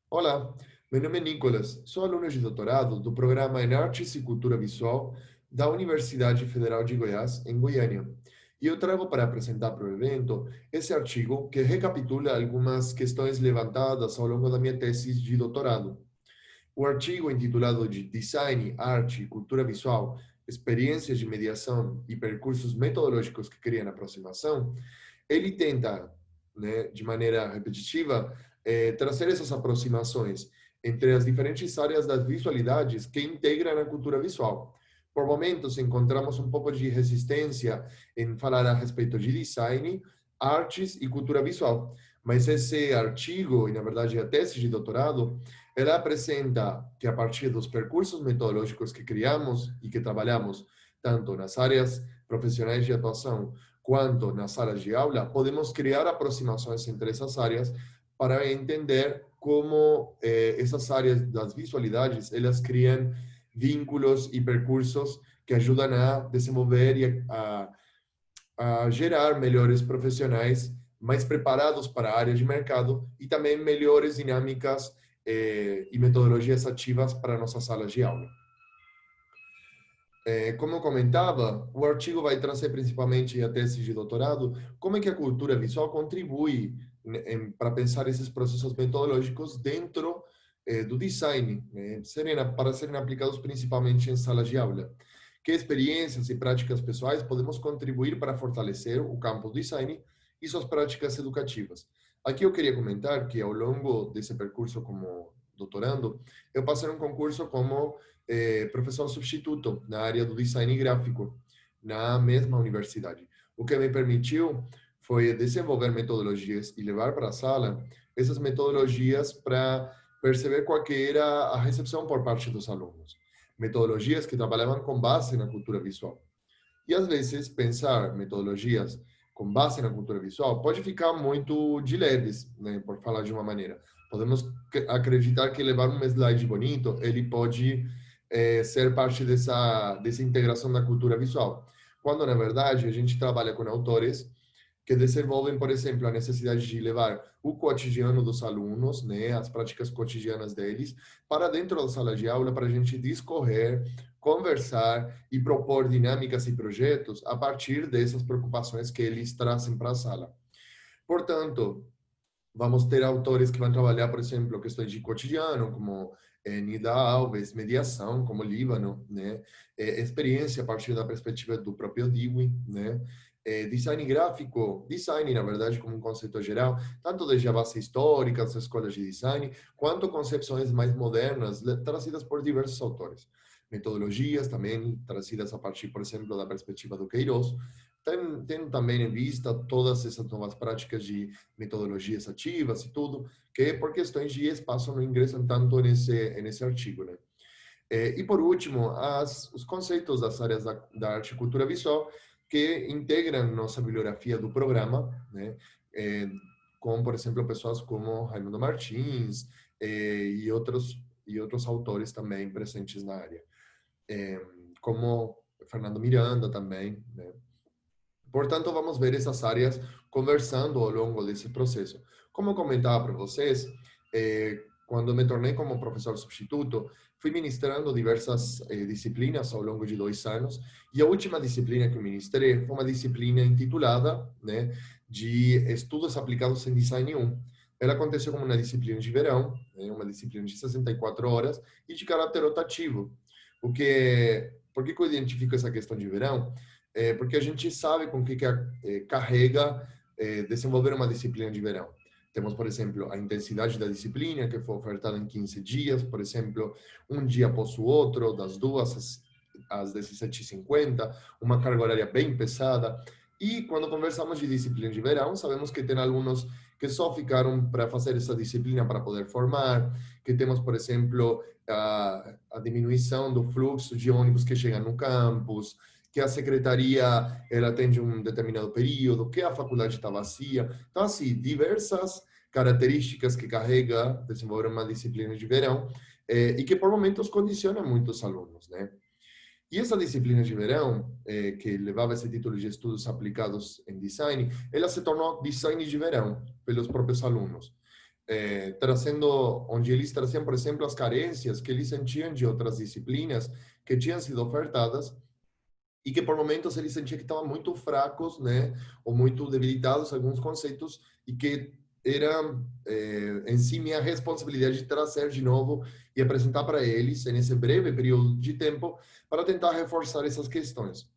Olá, meu nome é Nicolas, sou aluno de doutorado do programa em Artes e Cultura Visual da Universidade Federal de Goiás, em Goiânia. E eu trago para apresentar para o evento esse artigo que recapitula algumas questões levantadas ao longo da minha tese de doutorado. O artigo intitulado de Design, Arte e Cultura Visual, Experiências de Mediação e Percursos Metodológicos que Criam Aproximação, ele tenta, né, de maneira repetitiva, trazer essas aproximações entre as diferentes áreas das visualidades que integram a cultura visual. Por momentos, encontramos um pouco de resistência em falar a respeito de design, artes e cultura visual, mas esse artigo, e na verdade a tese de doutorado, ela apresenta que a partir dos percursos metodológicos que criamos e que trabalhamos, tanto nas áreas profissionais de atuação quanto nas salas de aula, podemos criar aproximações entre essas áreas para entender como essas áreas das visualidades, elas criam vínculos e percursos que ajudam a desenvolver e a gerar melhores profissionais mais preparados para a área de mercado e também melhores dinâmicas e metodologias ativas para nossas salas de aula. Como eu comentava, o artigo vai trazer principalmente a tese de doutorado, como é que a cultura visual contribui para pensar esses processos metodológicos dentro do design, né, para serem aplicados principalmente em salas de aula. Que experiências e práticas pessoais podemos contribuir para fortalecer o campo do design e suas práticas educativas. Aqui eu queria comentar que ao longo desse percurso como doutorando, eu passei um concurso como professor substituto na área do design gráfico, na mesma universidade. O que me permitiu foi desenvolver metodologias e levar para a sala essas metodologias para perceber qual que era a recepção por parte dos alunos. Metodologias que trabalhavam com base na cultura visual. E às vezes pensar metodologias com base na cultura visual pode ficar muito de leves, né, por falar de uma maneira. Podemos acreditar que levar um slide bonito, ele pode ser parte dessa integração da cultura visual. Quando, na verdade, a gente trabalha com autores que desenvolvem, por exemplo, a necessidade de levar o cotidiano dos alunos, né, as práticas cotidianas deles, para dentro da sala de aula, para a gente discorrer, conversar e propor dinâmicas e projetos a partir dessas preocupações que eles trazem para a sala. Portanto, vamos ter autores que vão trabalhar, por exemplo, questões de cotidiano, como Nida Alves, mediação, como Líbano, né? Experiência a partir da perspectiva do próprio Dewey, né? Design gráfico, design, na verdade, como um conceito geral, tanto desde a base histórica das escolas de design, quanto concepções mais modernas, trazidas por diversos autores. Metodologias também trazidas a partir, por exemplo, da perspectiva do Queiroz, tendo também em vista todas essas novas práticas de metodologias ativas e tudo, que por questões de espaço não ingressam tanto nesse artigo, né? E por último, os conceitos das áreas da arte e cultura visual que integram nossa bibliografia do programa, né? Como, por exemplo, pessoas como Raimundo Martins e outros autores também presentes na área, como Fernando Miranda também, né? Portanto, vamos ver essas áreas conversando ao longo desse processo. Como eu comentava para vocês, quando me tornei como professor substituto, fui ministrando diversas disciplinas ao longo de 2 anos, e a última disciplina que ministrei foi uma disciplina intitulada, né, de Estudos Aplicados em Design 1. Ela aconteceu como uma disciplina de verão, né, uma disciplina de 64 horas e de caráter rotativo. Por que eu identifico essa questão de verão? Porque a gente sabe com que carrega desenvolver uma disciplina de verão. Temos, por exemplo, a intensidade da disciplina, que foi ofertada em 15 dias, por exemplo, um dia após o outro, das 2 às 17h50, uma carga horária bem pesada. E quando conversamos de disciplina de verão, sabemos que tem alunos que só ficaram para fazer essa disciplina para poder formar, que temos, por exemplo, a diminuição do fluxo de ônibus que chegam no campus, que a secretaria ela atende um determinado período, que a faculdade está vazia. Então, assim, diversas características que carrega desenvolver uma disciplina de verão e que, por momentos, condiciona muitos alunos, né? E essa disciplina de verão, que levava esse título de Estudos Aplicados em Design, ela se tornou Design de Verão pelos próprios alunos. trazendo, onde eles traziam, por exemplo, as carências que eles sentiam de outras disciplinas que tinham sido ofertadas e que por momentos eles sentiam que estavam muito fracos, né, ou muito debilitados alguns conceitos e que era em si minha responsabilidade de trazer de novo e apresentar para eles nesse breve período de tempo para tentar reforçar essas questões.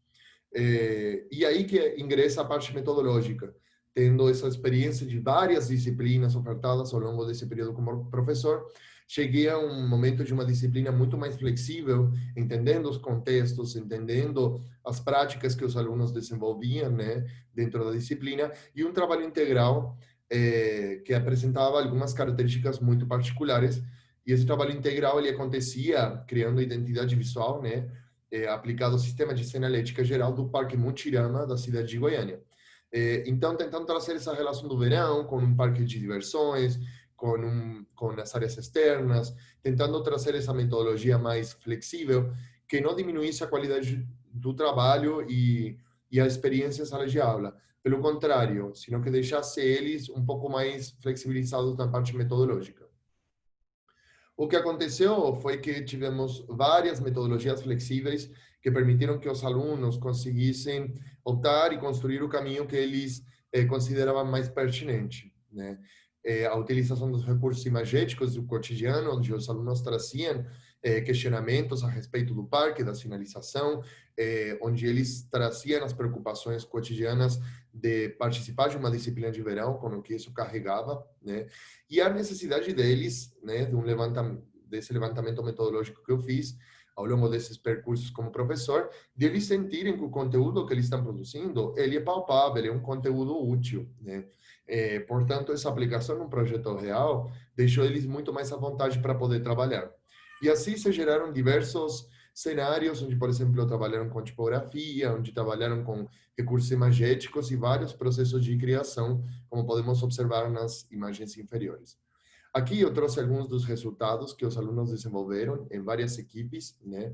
E aí que ingressa a parte metodológica, tendo essa experiência de várias disciplinas ofertadas ao longo desse período como professor, cheguei a um momento de uma disciplina muito mais flexível, entendendo os contextos, entendendo as práticas que os alunos desenvolviam, né, dentro da disciplina, e um trabalho integral que apresentava algumas características muito particulares. E esse trabalho integral ele acontecia criando identidade visual, né, aplicado ao sistema de senalética geral do Parque Mutirama, da cidade de Goiânia. Então, tentando trazer essa relação do verão com um parque de diversões, com as áreas externas, tentando trazer essa metodologia mais flexível, que não diminuísse a qualidade do trabalho e a experiência em sala de aula. Pelo contrário, sino que deixasse eles um pouco mais flexibilizados na parte metodológica. O que aconteceu foi que tivemos várias metodologias flexíveis que permitiram que os alunos conseguissem optar e construir o caminho que eles consideravam mais pertinente, né? A utilização dos recursos imagéticos do cotidiano, onde os alunos traziam questionamentos a respeito do parque, da sinalização, onde eles traziam as preocupações cotidianas de participar de uma disciplina de verão, com o que isso carregava, né? E a necessidade deles, né, desse levantamento metodológico que eu fiz ao longo desses percursos como professor, de eles sentirem que o conteúdo que eles estão produzindo, ele é palpável, ele é um conteúdo útil, né? Portanto, essa aplicação num projeto real deixou eles muito mais à vontade para poder trabalhar. E assim se geraram diversos cenários onde, por exemplo, trabalharam com tipografia, onde trabalharam com recursos imagéticos e vários processos de criação, como podemos observar nas imagens inferiores. Aqui eu trouxe alguns dos resultados que os alunos desenvolveram em várias equipes, né?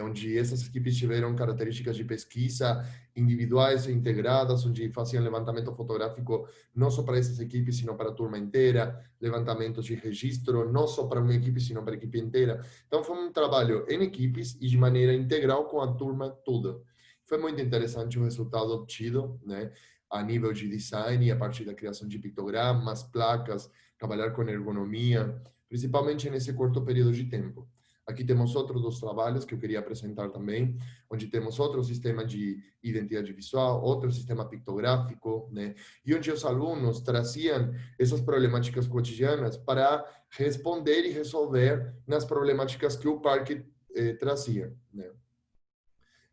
Onde essas equipes tiveram características de pesquisa individuais e integradas, onde faziam levantamento fotográfico não só para essas equipes, sino para a turma inteira, levantamentos de registro, não só para uma equipe, sino para a equipe inteira. Então, foi um trabalho em equipes e de maneira integral com a turma toda. Foi muito interessante o resultado obtido, né? A nível de design, a partir da criação de pictogramas, placas, trabalhar com ergonomia, principalmente nesse curto período de tempo. Aqui temos outro dos trabalhos que eu queria apresentar também, onde temos outro sistema de identidade visual, outro sistema pictográfico, né? E onde os alunos traziam essas problemáticas cotidianas para responder e resolver nas problemáticas que o parque trazia, né?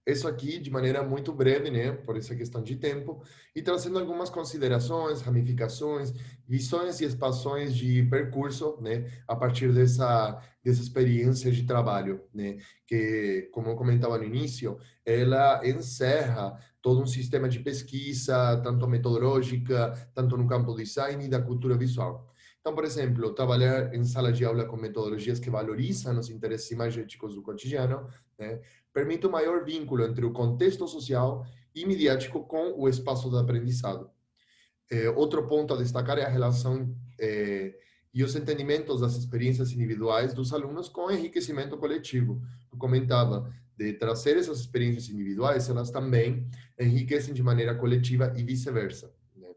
Isso aqui de maneira muito breve, né, por essa questão de tempo, e trazendo algumas considerações, ramificações, visões e expansões de percurso, né, a partir dessa experiência de trabalho, né, que, como eu comentava no início, ela encerra todo um sistema de pesquisa, tanto metodológica, tanto no campo do design e da cultura visual. Então, por exemplo, trabalhar em sala de aula com metodologias que valorizam os interesses imagéticos do cotidiano, né, permite um maior vínculo entre o contexto social e midiático com o espaço de aprendizado. Outro ponto a destacar é a relação e os entendimentos das experiências individuais dos alunos com o enriquecimento coletivo. Eu comentava de trazer essas experiências individuais, elas também enriquecem de maneira coletiva e vice-versa, né?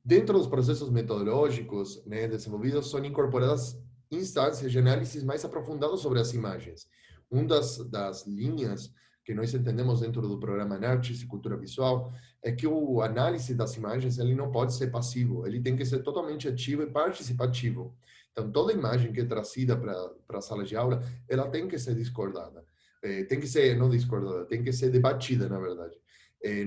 Dentro dos processos metodológicos, né, desenvolvidos, são incorporadas instâncias de análise mais aprofundadas sobre as imagens. Uma das linhas que nós entendemos dentro do programa Anartes e Cultura Visual é que o análise das imagens ele não pode ser passivo, ele tem que ser totalmente ativo e participativo. Então, toda imagem que é trazida para a sala de aula, ela tem que ser discordada. Tem que ser, não discordada, tem que ser debatida, na verdade.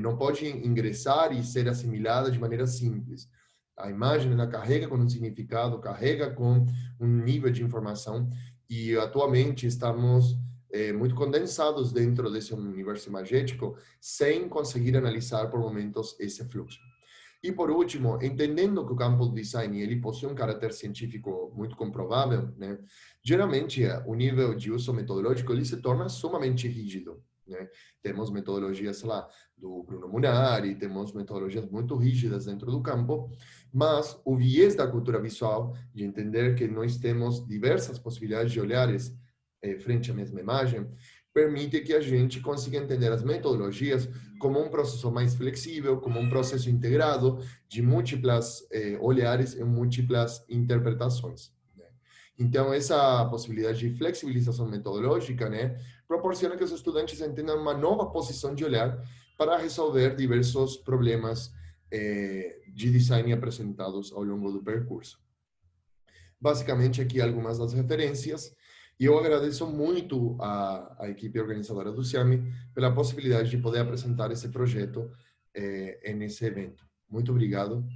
Não pode ingressar e ser assimilada de maneira simples. A imagem ela carrega com um significado, carrega com um nível de informação e atualmente estamos muito condensados dentro desse universo imagético sem conseguir analisar por momentos esse fluxo. E por último, entendendo que o campo do design ele possui um caráter científico muito comprovável, né? Geralmente o nível de uso metodológico ele se torna sumamente rígido, né? Temos metodologias, sei lá, do Bruno Munari, temos metodologias muito rígidas dentro do campo, Mas o viés da cultura visual, de entender que nós temos diversas possibilidades de olhares frente à mesma imagem, permite que a gente consiga entender as metodologias como um processo mais flexível, como um processo integrado de múltiplas olhares e múltiplas interpretações. Né? Então, essa possibilidade de flexibilização metodológica, né, proporciona que os estudantes entendam uma nova posição de olhar para resolver diversos problemas de design apresentados ao longo do percurso. Basicamente, aqui algumas das referências. E eu agradeço muito à equipe organizadora do CIAMI pela possibilidade de poder apresentar esse projeto nesse evento. Muito obrigado.